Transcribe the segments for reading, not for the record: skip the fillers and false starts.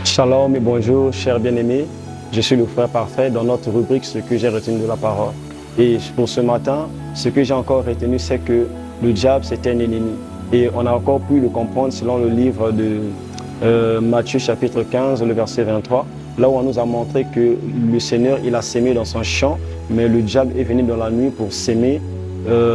Shalom et bonjour, chers bien-aimés. Je suis le frère parfait dans notre rubrique Ce que j'ai retenu de la parole. Et pour ce matin, ce que j'ai encore retenu, c'est que le diable, c'est un ennemi. Et on a encore pu le comprendre selon le livre de Matthieu chapitre 15, le verset 23, là où on nous a montré que le Seigneur, il a sémé dans son champ, mais le diable est venu dans la nuit pour s'aimer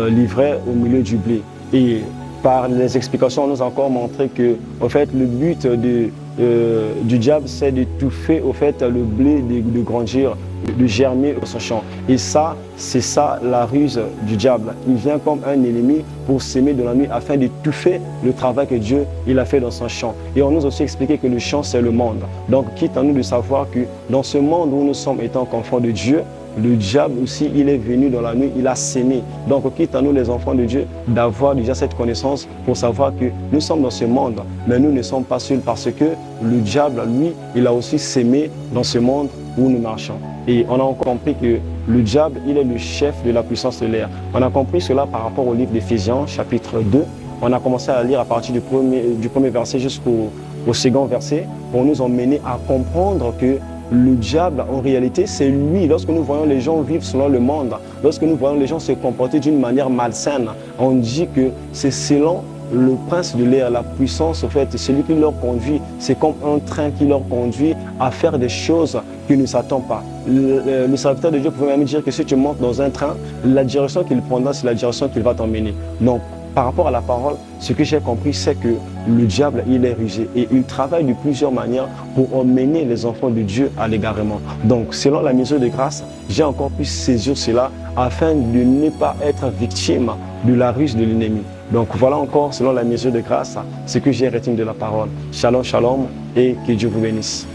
l'ivraie au milieu du blé. Et par les explications, on nous a encore montré que, en fait, le but du diable, c'est d'étouffer au fait le blé, de grandir, de germer dans son champ. Et ça, c'est ça la ruse du diable. Il vient comme un ennemi pour s'aimer de la nuit afin d'étouffer le travail que Dieu il a fait dans son champ. Et on nous a aussi expliqué que le champ, c'est le monde. Donc, quitte à nous de savoir que dans ce monde où nous sommes étant qu'enfants de Dieu, le diable aussi, il est venu dans la nuit, il a sémé. Donc, quitte à nous, les enfants de Dieu, d'avoir déjà cette connaissance pour savoir que nous sommes dans ce monde, mais nous ne sommes pas seuls parce que le diable, lui, il a aussi sémé dans ce monde où nous marchons. Et on a compris que le diable, il est le chef de la puissance de l'air. On a compris cela par rapport au livre d'Éphésiens, chapitre 2. On a commencé à lire à partir du premier verset jusqu'au second verset pour nous emmener à comprendre que le diable, en réalité, c'est lui. Lorsque nous voyons les gens vivre selon le monde, lorsque nous voyons les gens se comporter d'une manière malsaine, on dit que c'est selon le prince de l'air, la puissance, en fait, celui qui leur conduit. C'est comme un train qui leur conduit à faire des choses qui ne s'attendent pas. Le serviteur de Dieu pouvait même dire que si tu montes dans un train, la direction qu'il prendra, c'est la direction qu'il va t'emmener. Donc, par rapport à la parole, ce que j'ai compris, c'est que le diable, il est rusé et il travaille de plusieurs manières pour emmener les enfants de Dieu à l'égarement. Donc, selon la mesure de grâce, j'ai encore pu saisir cela afin de ne pas être victime de la ruse de l'ennemi. Donc, voilà encore, selon la mesure de grâce, ce que j'ai retenu de la parole. Shalom, shalom et que Dieu vous bénisse.